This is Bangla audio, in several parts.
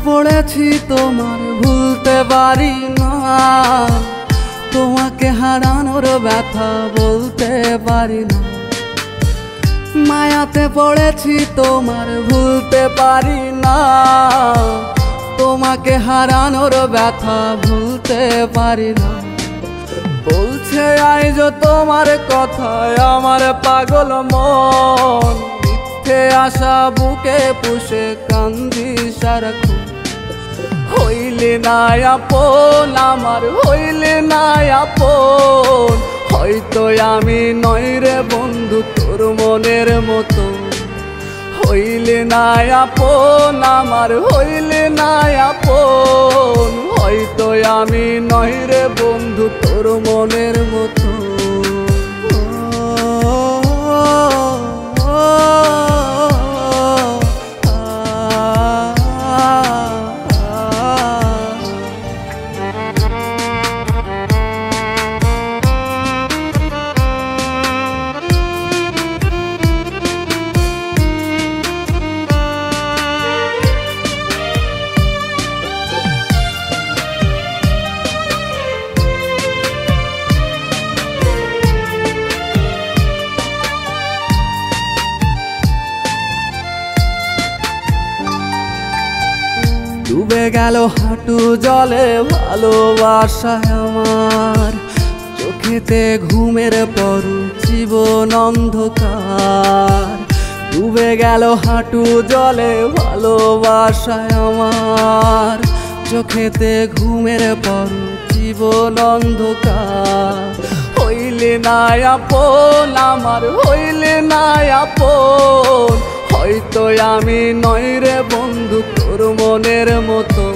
পড়েছি তোমার ভুলতে পারি না, তোমাকে হারানোর ব্যথা বলতে পারি না। মায়াতে পড়েছি তোমার ভুলতে পারি না, তোমাকে হারানোর ব্যথা ভুলতে পারি না। বলছে আজ তোমার কথায় আমার পাগল মন, মিথ্যে আশা বুকে পুষে কান্দি সারাক্ষণ। হইলে না আপন আমার, হইলে না আপন, হয়তো আমি নই রে বন্ধু তোর মনের মতো। হইলে না আপন আমার, হইলে না আপন, হয়তো আমি নই রে বন্ধু তোর মনের মতো। ডুবে গেল হাঁটু জলে ভালোবাসায় আমার, চোখেতে ঘুমের পর জীবন অন্ধকার। ডুবে গেল হাঁটু জলে ভালোবাসায় আমার, চোখেতে ঘুমের পর জীবন অন্ধকার। হইলে না আপন আমার, হইলে না আপন, হয়তো আমি নই রে বন্ধু তোর মনের মতো।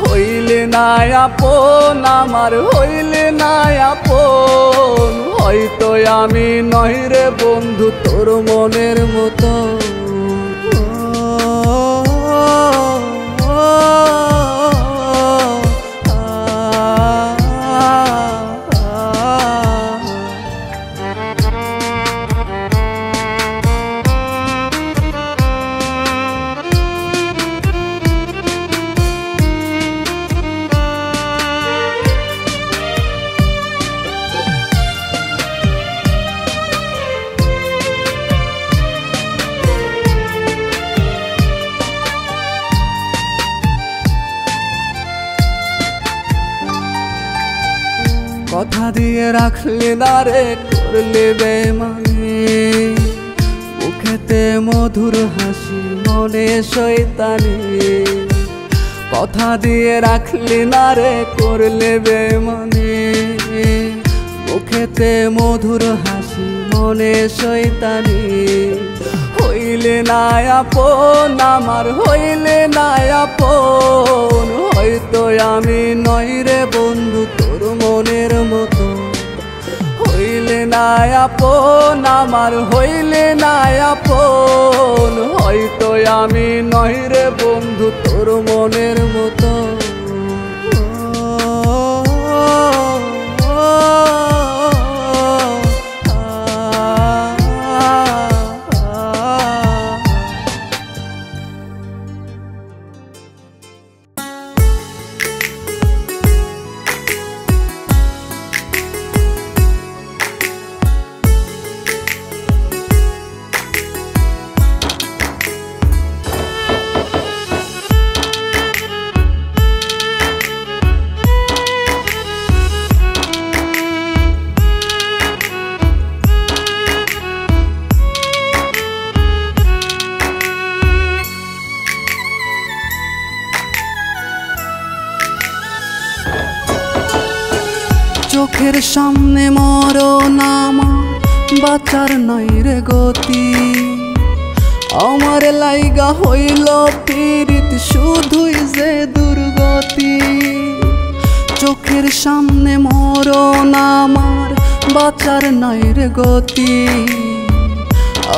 হইলে না আপন আমার, হইলে না আপন, হয়তো আমি নই রে বন্ধু তোর মনের মতো। কথা দিয়ে রাখলে না রে করলে বেমানি, মুখেতে মধুর হাসি মনে শয়তানি। কথা দিয়ে রাখলে না রে করলে বেমানি, মুখেতে মধুর হাসি মনে শয়তানি। হইলে না আপন আমার, হইলে না আপন, হয়তো আমি নই রে বন্ধু তোর মনের মতো। হইলে না আপন আমার, হইলে না আপন, হয়তো আমি নই রে বন্ধু তোর মনের মতো। চোখের সামনে মরণ আমার, বাঁচার নাই রে গতি। আমার লাইগা হইল পীড়িত শুধুই যে দুর্গতি। চোখের সামনে মরণ আমার, বাঁচার নাই রে গতি।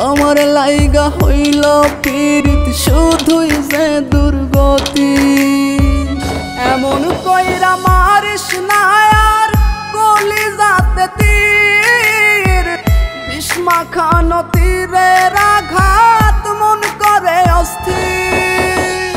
আমার লাইগা হইল পীড়িত শুধুই যে দুর্গতি। এমন কইরা মারিস না আর কলিজাতে তীর, বিস্মাখা নতীরের আঘাত মন করে অস্থির।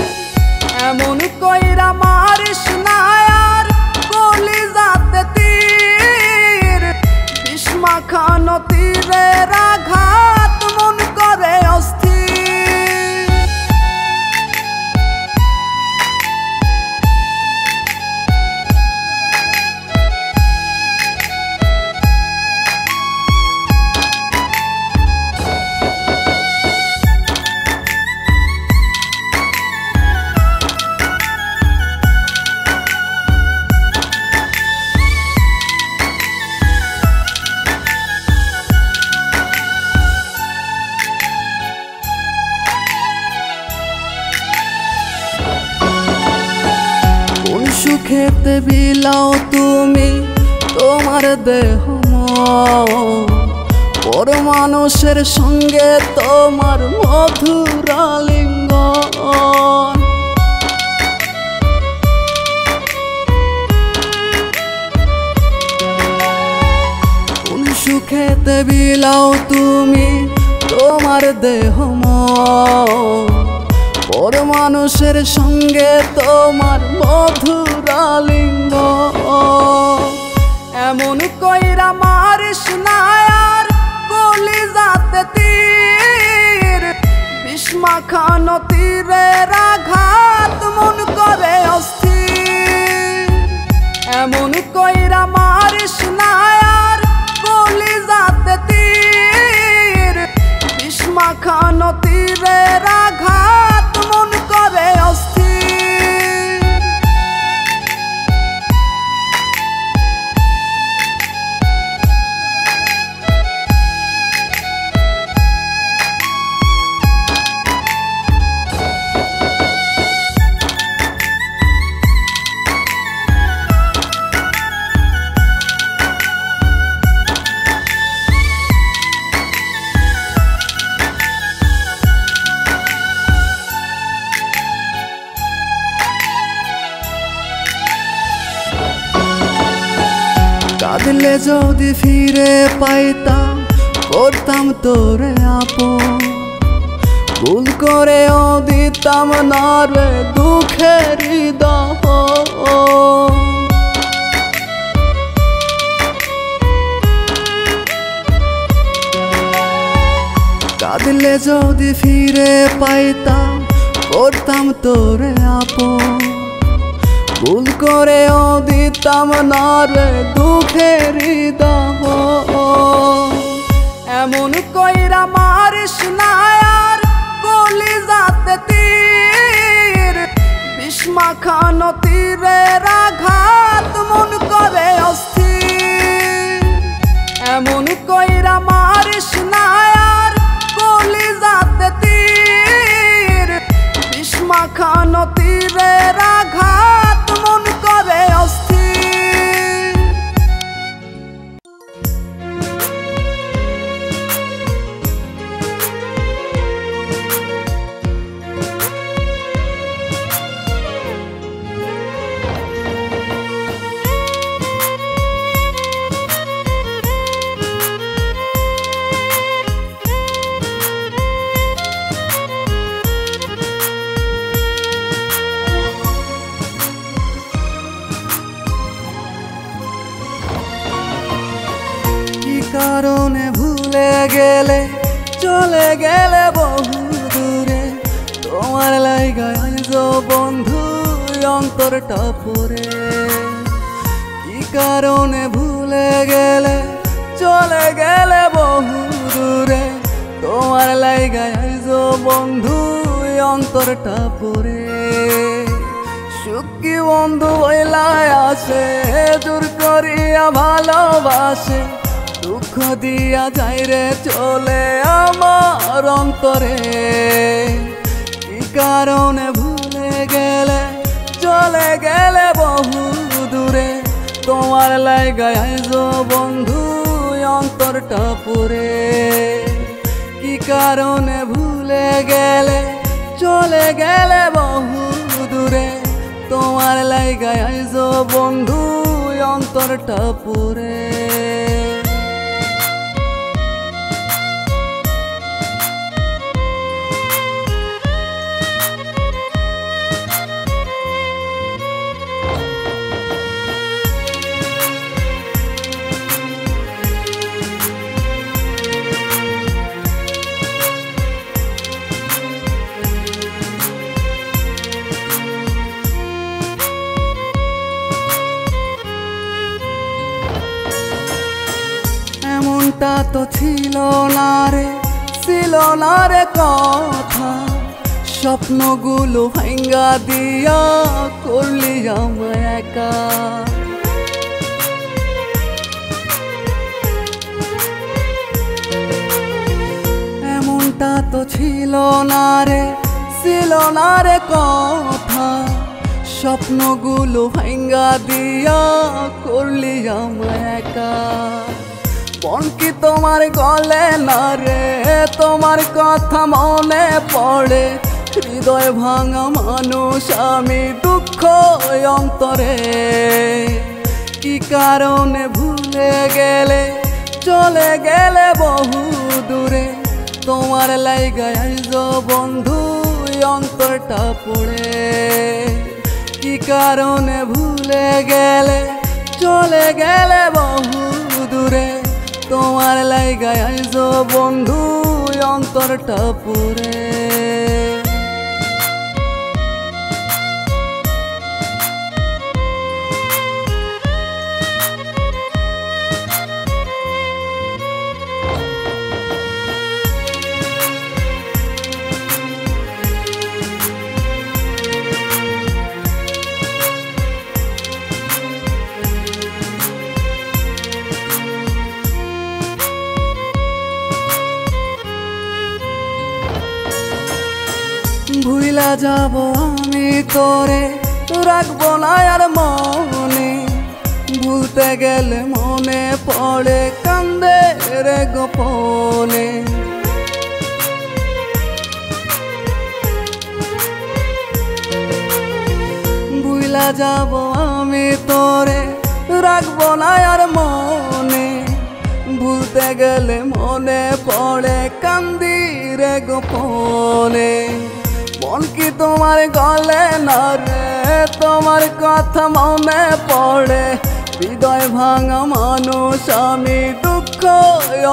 সুখেতে বিলাও তুমি তোমার দেহ পর মানুষের সঙ্গে তোমার মধুর আলিঙ্গন। কোন সুখেতে বিলাও তুমি তোমার দেহ পর মানুষের সঙ্গে তোমার মধুর আলিঙ্গন। এমন কইরা মারিস না আর কলিজাতে তীর, বিষ মাখানো তীরের আঘাত মন করে অস্থির। এমন কইরা মারিস না আর কলিজাতে তীর, বিষ মাখানো তীরের আঘাত মন করে অস্থির। কাঁদলে যদি ফিরে পাইতাম করতাম তোরে আপন, ভুল করেও দিতাম না রে দুঃখের দহন। কাঁদলে যদি ফিরে পাইতাম করতাম তোরে আপন, ভুল করেও দিতাম না রে দুঃখের দহন। এমন কইরা মারিস না আর কলিজাতে তীর, বিষ মাখানো তীরের আঘাত মন করে অস্থির। এমন কইরা মারিস না আর কলিজাতে তীর, বিষ মাখানো তীরের আঘাত মন করে অস্থির। কারণে ভুলে গেলে চলে গেলে বহু দূরে, তোমার লাইগায় আইজো বন্ধু অন্তরটা পড়ে। কি কারণে ভুলে গেলে চলে গেলে বহু দূরে, তোমার লাইগায় আইজো বন্ধু অন্তরটা পড়ে। সুখ কি বন্ধু হইলায় আসে দূর করিয়া ভালোবাসে, দুঃখ দিয়া যাই রে চলে আমার অন্তরে। কি কারণে ভুলে গেলে চলে গেলে বহু দূরে, তোমার লাইগায় আইজো বন্ধু অন্তরটা পড়ে। কি কারণে ভুলে গেলে চলে গেলে বহু দূরে, তোমার লাইগায় আইজো বন্ধু অন্তরটা পড়ে। এমনটা তো ছিল না রে, ছিল না রে কথা, স্বপ্নগুলো ভাঙ্গা দিয়া করলি আমায় একা। এমনটা তো ছিল না রে, ছিল না রে কথা, স্বপ্নগুলো ভাঙ্গা দিয়া করলি আমায় একা। মন কি তোমার গলে না রে, তোমার কথা মনে পড়ে। হৃদয় ভাঙা মানুষ আমি, দুঃখ অন্তরে। কি কারণে ভুলে গেলে, চলে গেলে বহু দূরে। তোমার লাইগায় আইজ বন্ধু অন্তরটা পড়ে। কি কারণে ভুলে গেলে, চলে গেলে বহু দূরে। তোমার লাইগায় আইজ বন্ধু অন্তরটা পড়ে। ভুইলা যাব আমি তোরে, রাখবো না আর মনে। ভুলতে গেলে মনে পড়ে, কান্দে রে গোপনে। ভুইলা যাব আমি তোরে, রাখবো না আর মনে। ভুলতে গেলে মনে পড়ে, কান্দি রে গোপনে। মন কি তোমার গলে না রে, তোমার কথা মনে পড়ে। হৃদয় ভাঙা মানুষ আমি, দুঃখ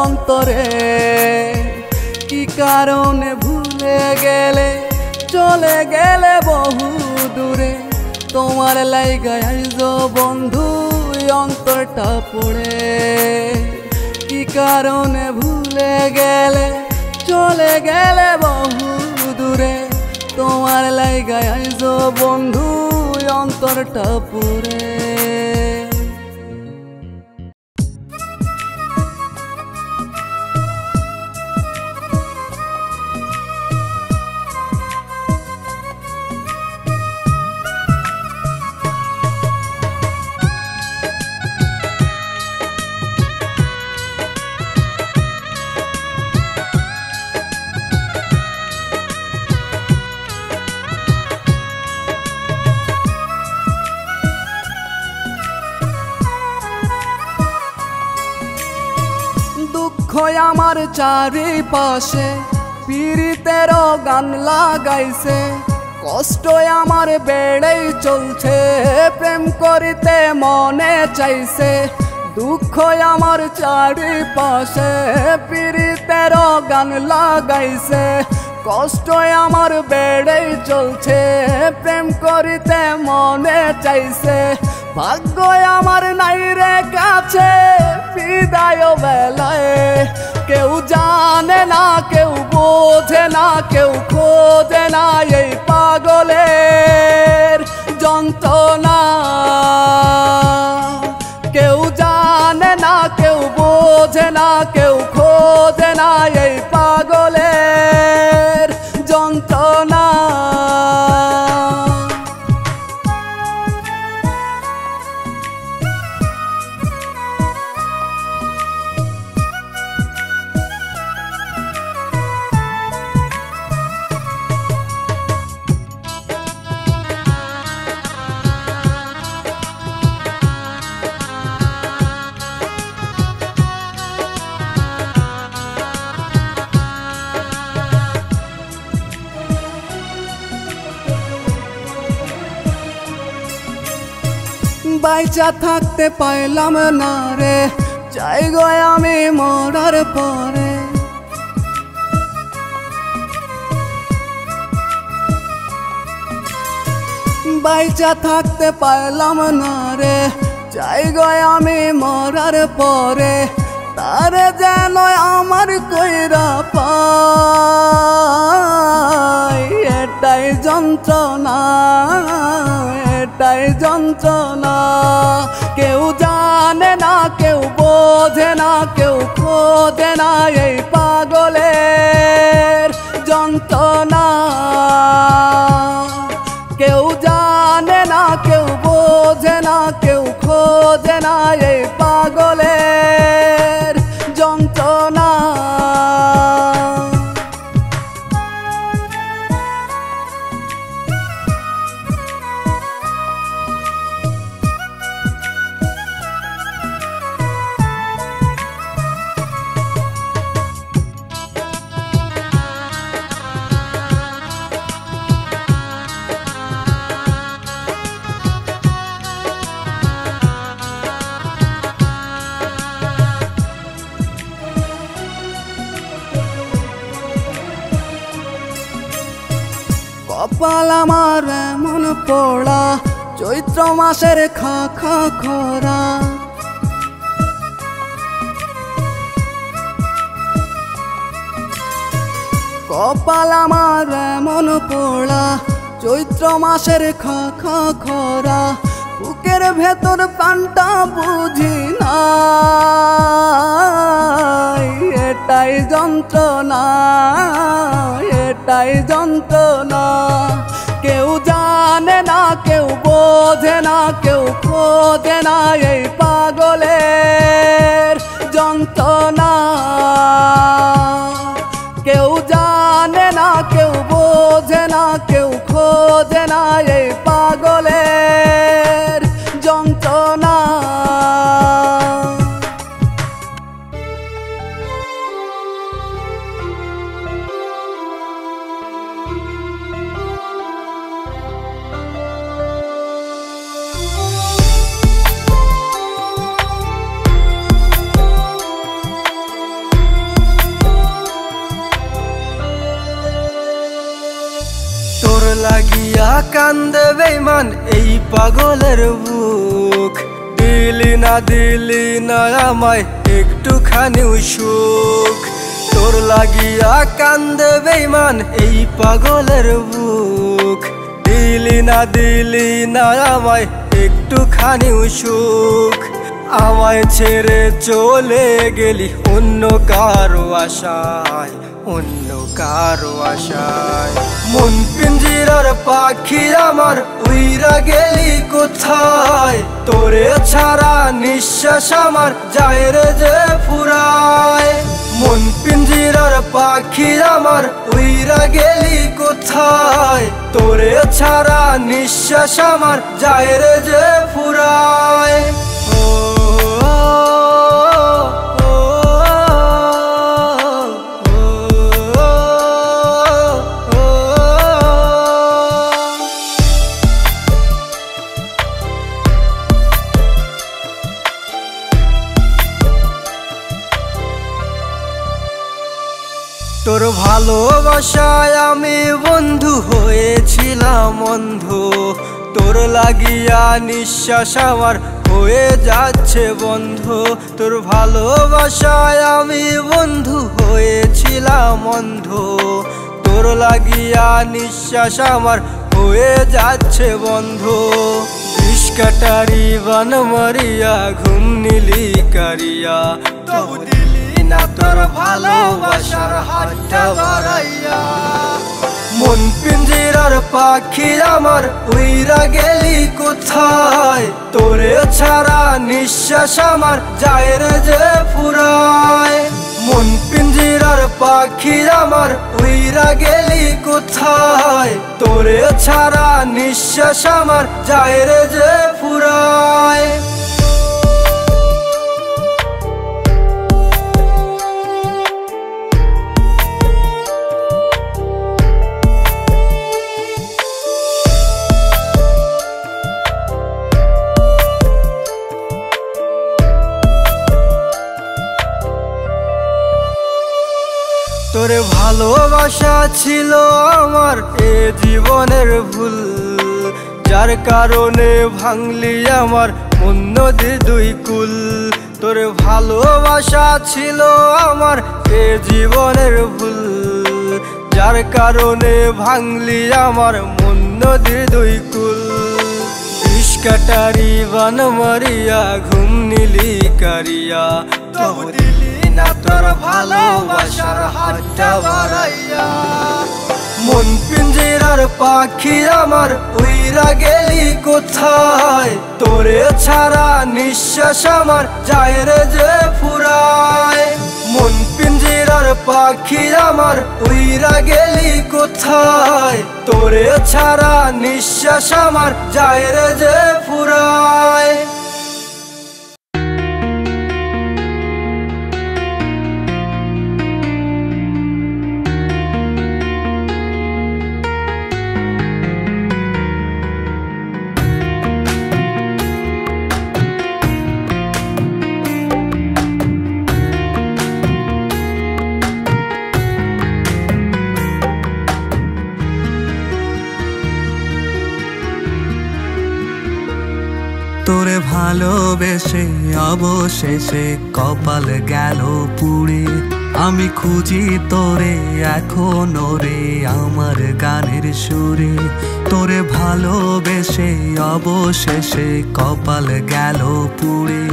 অন্তরে। কি কারণে ভুলে গেলে, চলে গেলে বহু দূরে। তোমার লাইগায় আইজ বন্ধু অন্তরটা পড়ে। কি কারণে ভুলে গেলে, চলে গেলে বহু দূরে। তোমার লাইগায় আইজ বন্ধু অন্তরটা পড়ে। দুঃখ আমার চারিপাশে, পীড়িতের গান লাগাইছে। কষ্ট আমার বেড়েই চলছে, প্রেম করিতে মনে চাইছে। দুঃখ আমার চারিপাশে, পীড়িতের গান লাগাইছে। কষ্ট আমার বেড়েই চলছে, প্রেম করিতে মনে চাইছে। ভাগ্য আমার নাই রে কাছে, বিদায় বেলায়। কেউ জানে না, কেউ বোঝে না, কেউ খোঁজে না এই পাগলের যন্ত্রণা। কেউ জানে না, কেউ বোঝে না, কেউ খোঁজে না এই পাগলের যন্ত্রণা। বাইচা থাকতে পাইলাম না রে, চাই গো আমি মরার পরে। বাইচা থাকতে পাইলাম না রে, চাই গো আমি মরার পরে। তারে যেন আমার কইরা পাই, এটাই যন্ত্রণা, এটাই যন্ত্রণা। কেউ জানে না, কেউ বোঝে না, কেউ খোঁজে না এই পাগলের যন্ত্রণা। কেউ জানে না, কপাল আমার এমন পোড়া, চৈত্র মাসের খা খা খরা। কপাল আমার এমন পোড়া, চৈত্র মাসের খা খা খরা। বুকের ভেতর প্রাণটা বুঝি না, এটাই যন্ত্রণা, এটাই যন্ত্রণা। কেউ জানে না, কেউ বোঝে না, কেউ খোঁজে না এই পাগলের যন্ত্রণা। কেউ জানে না, কেউ বোঝে না, কেউ খোঁজে না এই পাগলের যন্ত্রণা। তোর লাগিয়া কান্দে বেঈমান এই পাগলের বুক। দিলি না আমায় একটুখানি সুখ। তোর লাগিয়া কান্দে বেঈমান এই পাগলের বুক। দিলি না আমায় একটুখানি সুখ। আমায় ছেড়ে চলে গেলি অন্য কারো আশায়, অন্য কারো আশায়। মন পিঞ্জিরার পাখি আমার উইরা গেলি কোথায়? তোরে ছাড়া নিঃশ্বাস আমার যায় রে যে ফুরায়। মন পিঞ্জিরার পাখি আমার উইরা গেলি কোথায়? তোরে ছাড়া নিঃশ্বাস আমার যায় রে যে ফুরায়। তোর ভালোবাসায় আমি বন্ধু হয়েছিলাম অন্ধ। তোর লাগিয়া নিঃশ্বাস আমার হয়ে যাচ্ছে বন্ধ। তোর ভালোবাসায় আমি বন্ধু হয়েছিলাম অন্ধ। তোর লাগিয়া নিঃশ্বাস আমার হয়ে যাচ্ছে বন্ধ। বিষ কাটারি বান মারিয়া ঘুম নিলি কারিয়া, তবু দিলি না তোর ভালোবাসার হাতটা বাড়াইয়া। মন পিঞ্জিরার পাখি আমার উইরা গেলি কোথায়? তোরে ছাড়া নিঃশ্বাস আমার যায় রে যে ফুরায়। মন পিঞ্জিরার পাখি আমার উইরা গেলি কোথায়? তোরে ছাড়া নিঃশ্বাস আমার যায় রে যে ফুরায়। তোরে ভালোবাসা ছিল আমার এ জীবনের ভুল, যার কারণে ভাঙলি আমার মন নদী দুই কুল। তোরে ভালোবাসা ছিল আমার এ জীবনের ভুল, যার কারণে ভাঙলি আমার মন নদী দুই কুল। বিষ কাটারি বান মারিয়া ঘুম নিলি কারিয়া, তবু দিলি না তোর ভালোবাসার হাতটা বাড়াইয়া। মন পিঞ্জিরার পাখি আমার উইরা গেলি কোথায়? তোরে ছাড়া নিঃশ্বাস আমার যায় রে যে ফুরায়। মন পিঞ্জিরার পাখি আমার উইরা গেলি কোথায়? তোরে ছাড়া নিঃশ্বাস আমার যায় রে যে ফুরায়। ভালোবেসে অবশেষে কপাল গেল পুড়ে, আমি খুঁজি তোরে এখনো রে আমার গানের সুরে। তোরে ভালোবেসে অবশেষে কপাল গেল পুড়ে,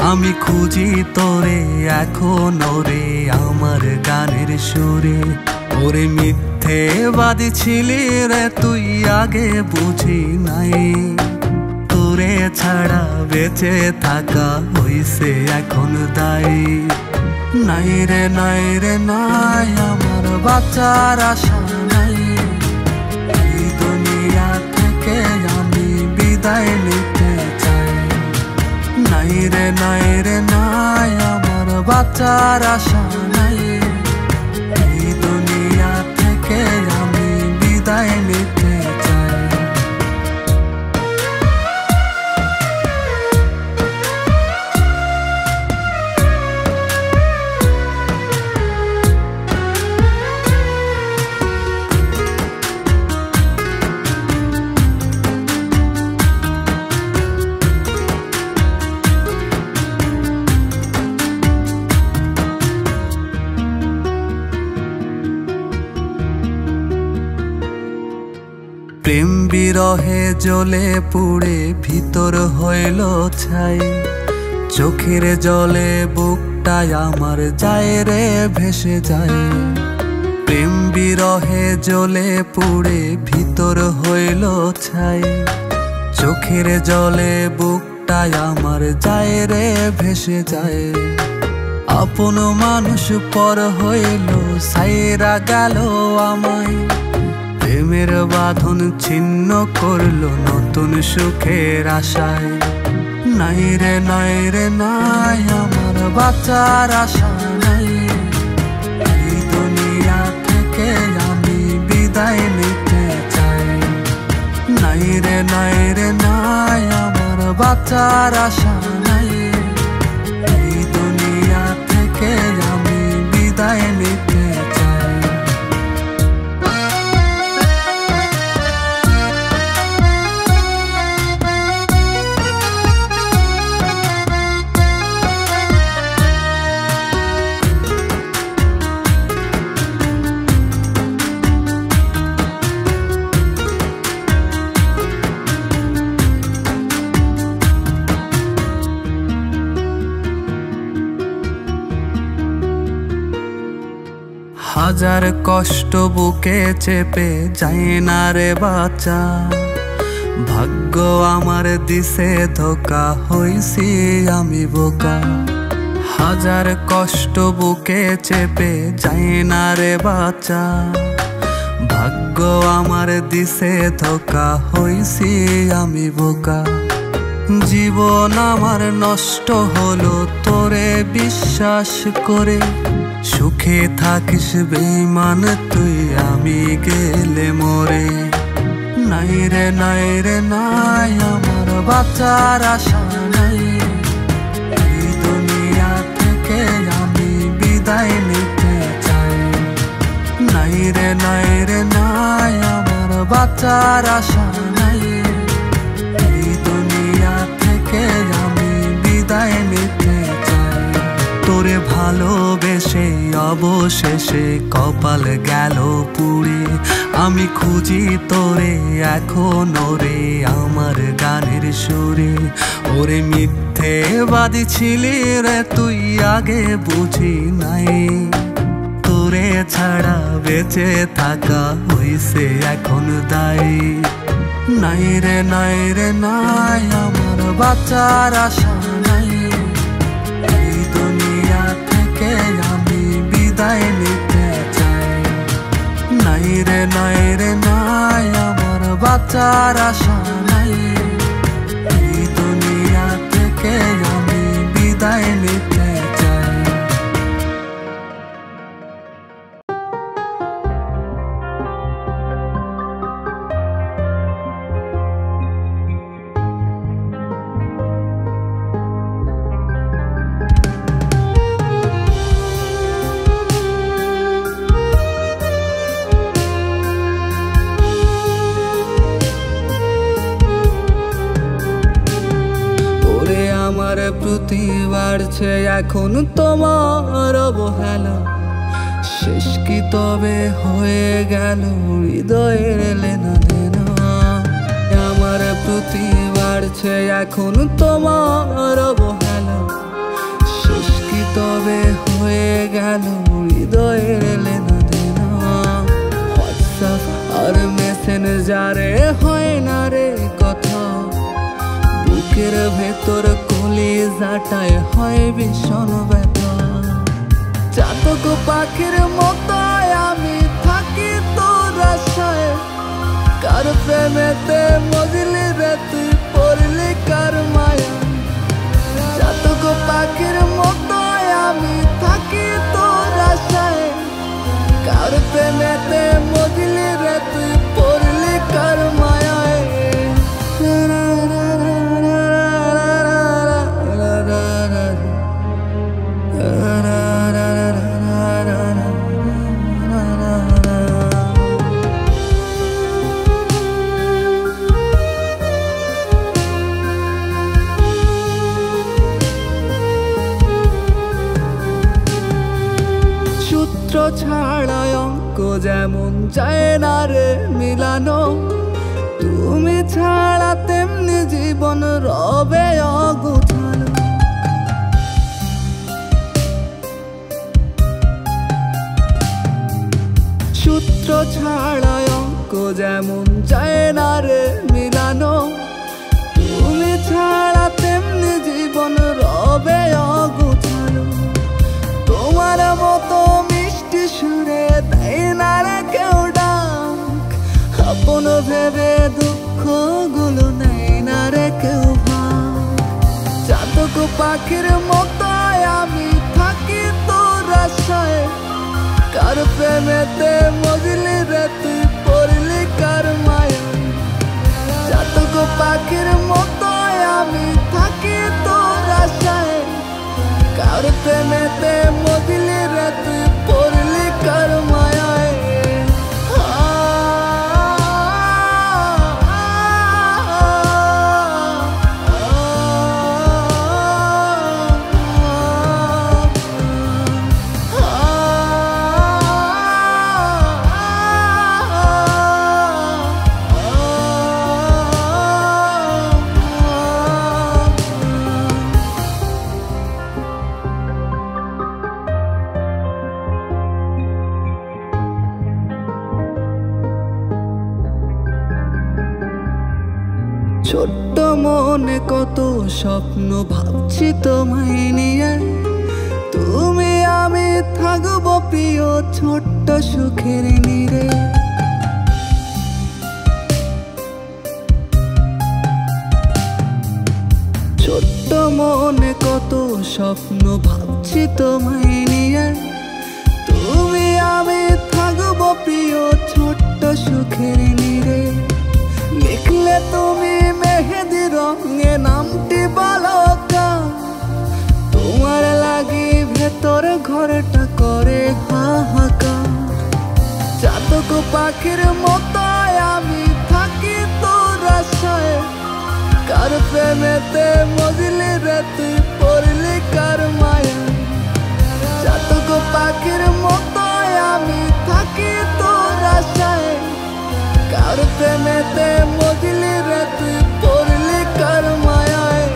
আমি খুঁজি তোরে এখনো রে আমার গানের সুরে। ওরে মিথ্যেবাদী ছিলি রে তুই আগে বুঝি নাই, তোরে ছাড়া বেঁচে থাকা হইছে এখন দায়ী। নাই রে নাই রে নাই আমার বাঁচার আশা নাই, এই দুনিয়া থেকে আমি বিদায় নিতে চাই। নাই রে নাই রে নাই আমার বাঁচার আশা নাই, এই দুনিয়া থেকে আমি বিদায় নিতে চাই। প্রেম বিরহে জ্বলে পুড়ে ভিতর হইল ছাই, চোখের জলে বুকটাই আমার যায় রে ভেসে যায়। প্রেম বিরহে জ্বলে পুড়ে ভিতর হইল ছাই, চোখের জলে বুকটাই আমার যায় রে ভেসে যায়। আপন মানুষ পর হইল সাইরা গেল আমায়, প্রেমের বাঁধন ছিন্ন করলো নতুন সুখের আশায়। নাই রে নাই রে নাই আমার বাঁচার আশা নাই, এই দুনিয়া থেকে আমি বিদায় নিতে চাই। নাই রে নাই রে নাই আমার বাঁচার আশা নাই, এই দুনিয়া থেকে আমি বিদায় নিতে চাই। হাজার কষ্ট বুকে চেপে যায় না রে বাঁচা, ভাগ্য আমার দিছে ধোকা হইছি আমি বোকা। হাজার কষ্ট বুকে চেপে যায় না রে বাঁচা, ভাগ্য আমার দিছে ধোকা হইছি আমি বোকা। জীবন আমার নষ্ট হলো তোরে বিশ্বাস করে, সুখে থাকিস বেঈমান তুই আমি গেলে মরে। নাই রে নাই রে নাই আমার বাঁচার আশা নাই, এই দুনিয়া থেকে আমি বিদায় নিতে চাই। নাই রে নাই রে নাই আমার বাঁচার আশা নাই, এই দুনিয়া থেকে আমি বিদায় নিতে চাই। তোরে ভালোবেসে অবশেষে কপাল গেল পুড়ে, আমি খুঁজি তোরে এখনো রে আমার গানের সুরে। ওরে মিথ্যেবাদী ছিলি রে তুই আগে বুঝি নাই, তোরে ছাড়া বেঁচে থাকা হইছে এখন দায়ী। নাই রে নাই রে নাই আমার বাঁচার আশা নাই, এই দুনিয়া থেকে আমি বিদায় নিতে চাই। নাই রে নাই রে নাই আমার বাঁচার আশা নাই, এই দুনিয়া থেকে আমি বিদায় নিতে চাই। আমার প্রতি বাড়ছে এখন তোমার অবহেলা, শেষ কি তবে হয়ে গেল হৃদয়ের লেনা দেনা। আমার প্রতি বাড়ছে এখন তোমার অবহেলা, শেষ কি তবে হয়ে গেল হৃদয়ের লেনা দেনা। হোয়াটসঅ্যাপ আর মেসেঞ্জারে হয় না রে কথা, বুকের ভেতর কলিজাটায় হয় ভীষণ ব্যথা। চাতক পাখির মতো আমি থাকি তোর আশায়, কার প্রেমেতে মজলি রে তুই পড়লি কার মায়া। চাতক পাখির মতো আমি থাকি তোর আশায়, কার প্রেমেতে মজলি রে তুই পড়লি কার মায়ায়। সূত্র ছাড়া অঙ্ক যেমন যায় না রে মিলানো, তুমি ছাড়া তেমনি জীবন রবে অগোছালো। সূত্র ছাড়া অঙ্ক যেমন যায় না রে মিলানো, তুমি ছাড়া তেমনি জীবন রবে অগোছালো। তোমার মতো মিষ্টি সুরে দেয় না রে কেউ ডাক, আপন ভেবে দুঃখ গুলো নেয় না রে কেউ ভাগ। চাতক পাখির মতো আমি থাকি তোর আশায়, কার প্রেমেতে মজলি রে তুই পড়লি কার মায়া। চাতক পাখির মতো আমি থাকি তোর আশায়, কার প্রেমেতে মজলি রে তুই পড়লি কার মায়ায়। ছোট্ট মনে কত স্বপ্ন ভাবছি তোমায় নিয়ে, তুমি আমি থাকবো প্রিয় ছোট্ট সুখের নীড়ে। ছোট্ট মনে কত স্বপ্ন ভাবছি তোমায় নিয়ে, তুমি আমি থাকবো প্রিয় ছোট্ট সুখের নীড়ে। লিখলে তুমি মেহেদি রঙে নামটি বালকা, তোমার লাগি ভেতর ঘরটা করে হাহাকার। চাতক পাখির মতো আমি থাকি তোর আশায়, কার প্রেমেতে মজলি রে তুই পড়লি কার মায়া। চাতক পাখির মতো আমি থাকি তোর আশায়, কার প্রেমেতে মজলি রে তুই পড়লি কার মায়ায়।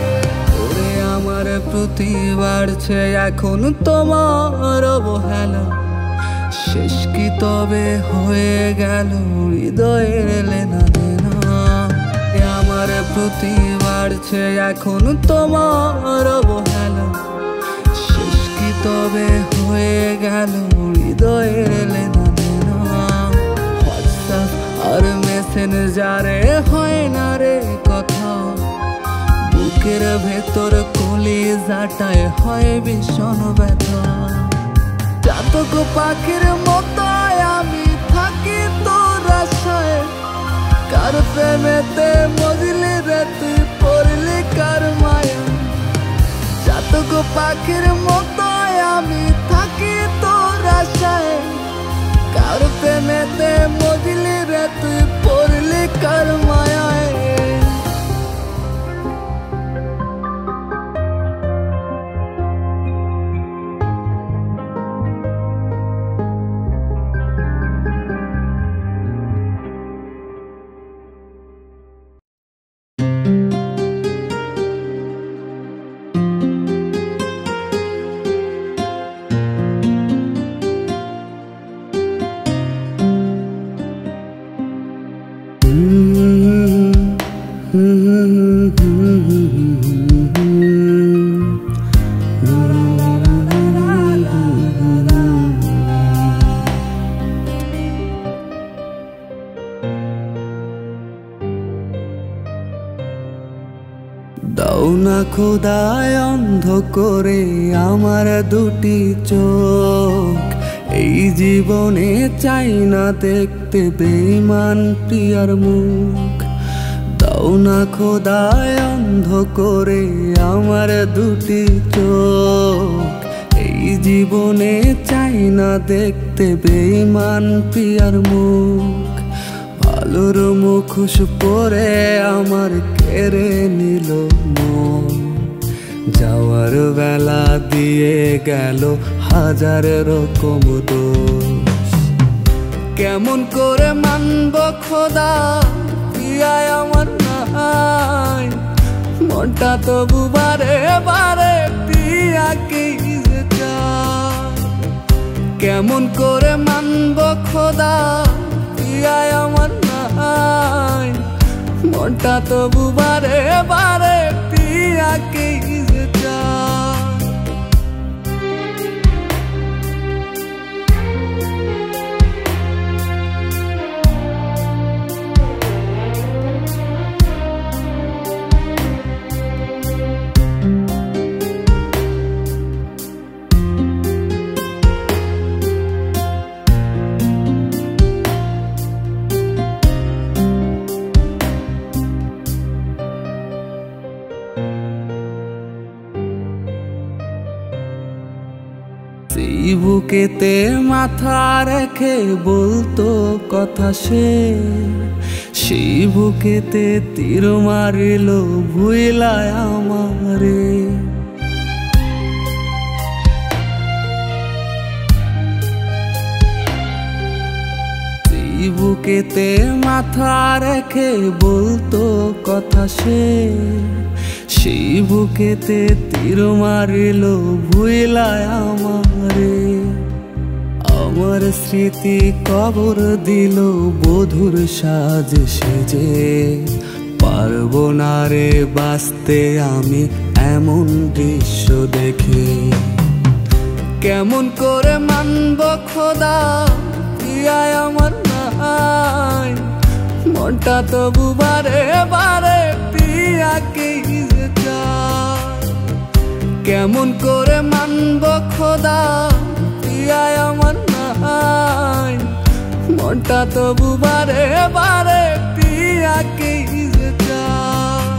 ওরে আমার প্রতি বাড়ছে এখন তোমার অবহেলা, শেষ কি তবে হয়ে গেল হৃদয়ের লেনা দেনা। আমার প্রতি বাড়ছে এখন তোমার অবহেলা, শেষ কি তবে হয়ে গেল হৃদয়ের লেনা দেনা। হোয়াটসঅ্যাপ আর মেসেঞ্জারে হয় না রে কথা, বুকের ভেতর কলিজাটায় হয় ভীষণ ব্যথা। চাতক পাখির মতো আমি থাকি তোর আশায়, কার প্রেমেতে মজলি রে তুই পড়লি কার মায়া। চাতক পাখির মতো আমি থাকি তোর আশায়, কার প্রেমেতে মজলি রে তুই পড়লি কার মায়ায়। খোদায় অন্ধ করে আমার দুটি চোখ, এই জীবনে চাই না দেখতে বেঈমান প্রিয়ার মুখ। দাও না খোদায় অন্ধ করে আমার দুটি চোখ, এই জীবনে চাই না দেখতে বেঈমান প্রিয়ার মুখ। ভালোর মুখোশ পরে আমার কেড়ে নিল মন, যাওয়ার বেলা দিয়ে গেল হাজার রকম দোষ। কেমন করে মানব খোদা প্রিয়ায় আমার নাই, মনটা তবু বারে বারে প্রিয়াকে চায়। কেমন করে মানব খোদা প্রিয়ায় আমার নাই, মনটা তবু বারে বারে প্রিয়াকে চায়। সেই বুকেতে মাথা রেখে বলতো কথা সে, সেই বুকেতে তীর মারিল ভুইলায় আমারে। সেই বুকেতে মাথা রেখে বলতো কথা সে, সেই বুকেতে তীর মারিল ভুইলায় আমারে। আমার স্মৃতি কবর দিল বধুর সাজ সেজে, পারবো না রে বাঁচতে আমি এমন দৃশ্য দেখে। কেমন করে মানব খোদা প্রিয়ায় আমার নাই, মনটা তবু বারে বারে প্রিয়াকে চায়। কেমন করে মানব খোদা প্রিয়ায় আমার নাই, মনটা তবু বারে বারে প্রিয়াকে চায়।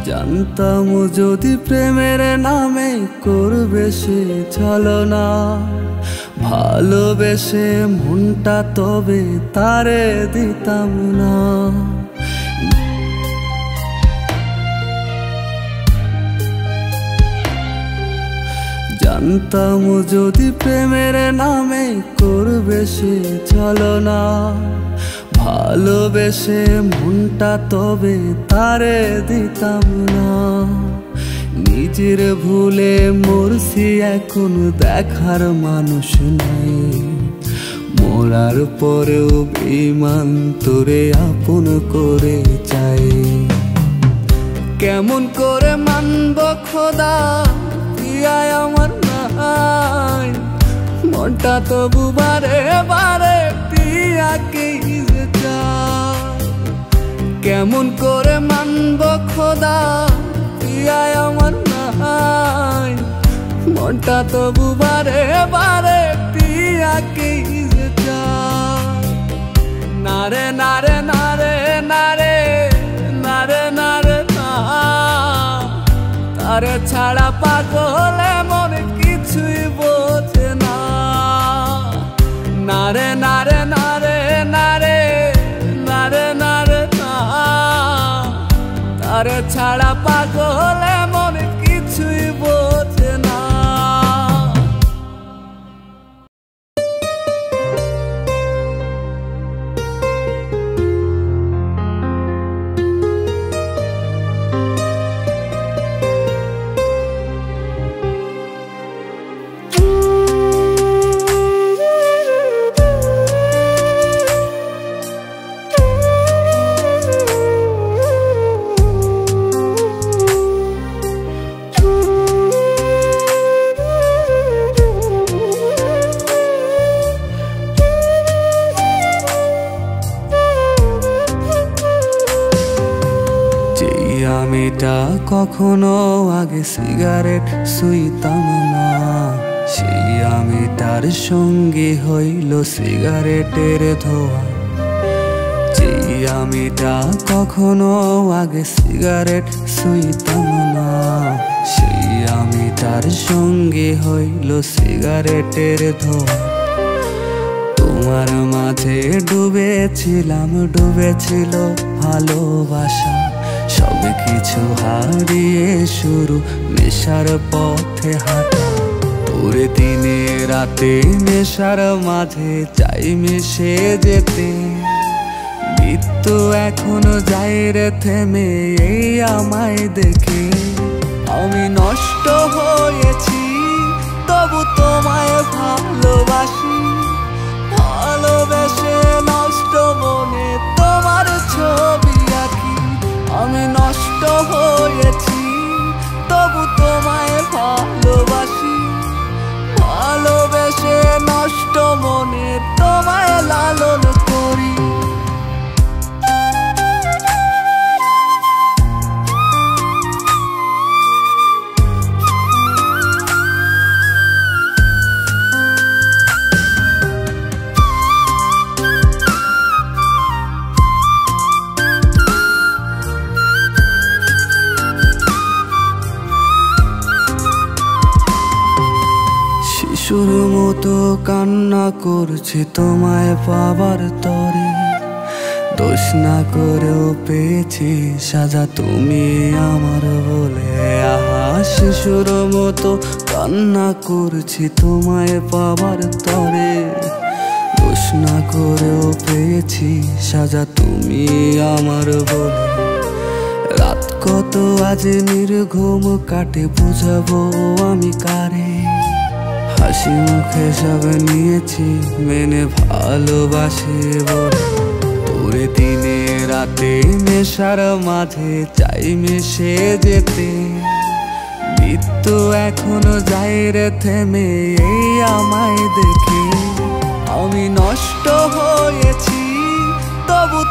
জানতাম যদি প্রেমের নামে করবে সে ছলনা, ভালোবেসে মনটা তবে তারে দিতাম না। জানতাম যদি প্রেমের নামে করবে সে ছলনা, ভালোবেসে মনটা তবে তারে দিতাম না। নিজের ভুলে মরছি এখন দেখার মানুষ নাই, মরার পরেও বেঈমান তোরে আপন করে চাই। কেমন করে মানব খোদা প্রিয়ায় আমার নাই, মনটা তবু বারে বারে প্রিয়াকে চায়। কেমন করে মানব খোদা প্রিয়ায় আমার নাই, মনটা তবু বারে বারে প্রিয়াকে চায়। নারে নারে নারে নারে নারে নারে না, তারে ছাড়া পাগলে মনে কিছুই বোঝে না। নারে নারে নারে নারে নারে নারে না, তারে ছাড়া পাগলে মনে কিছুই বোঝে না। আমিটা কখনো আগে সিগারেট সুইতাম না, সেই আমিটার সঙ্গে হইল সিগারেটের ধোঁয়া। যেই আমিটা কখনো আগে সিগারেট সুইতাম না, সেই আমিটার সঙ্গে হইল সিগারেটের ধোঁয়া। তোমার মাঝে ডুবেছিলাম, ডুবেছিল ভালোবাসা, সব কিছু হারিয়ে শুরু নেশার পথে হাঁটা। তোরে দিনে রাতে নেশার মাঝে চাই মিশে যেতে, মৃত্যু এখনো যায় রে থেমে এই আমায় দেখে। আমি নষ্ট হয়েছি তবু তোমায় ভালোবাসি, ভালোবেসে নষ্ট মনে তোমার ছবি আঁকি। আমি নষ্ট হয়েছি তবু তোমায় ভালোবাসি, ভালোবেসে নষ্ট মনে তোমায় লালন করি। শিশুর মতো কান্না করছে তোমায় পাবার তরে, দোষ না করেও পেয়েছি সাজা তুমি আমার বলে। আহা, শিশুর মতো কান্না করছি তোমায় পাবার তরে, দোষ না করেও পেয়েছি সাজা তুমি আমার বলে। রাত কত আজ নির্ঘুম কাটে বুঝাবো আমি কারে, হাসি মুখে সব নিয়েছি মেনে ভালোবাসি বলে। তোরে দিনে রাতে নেশার মাঝে চাই মিশে যেতে, মৃত্যু এখনো যায় রে থেমে এই আমায় দেখে। আমি নষ্ট হয়েছি তবু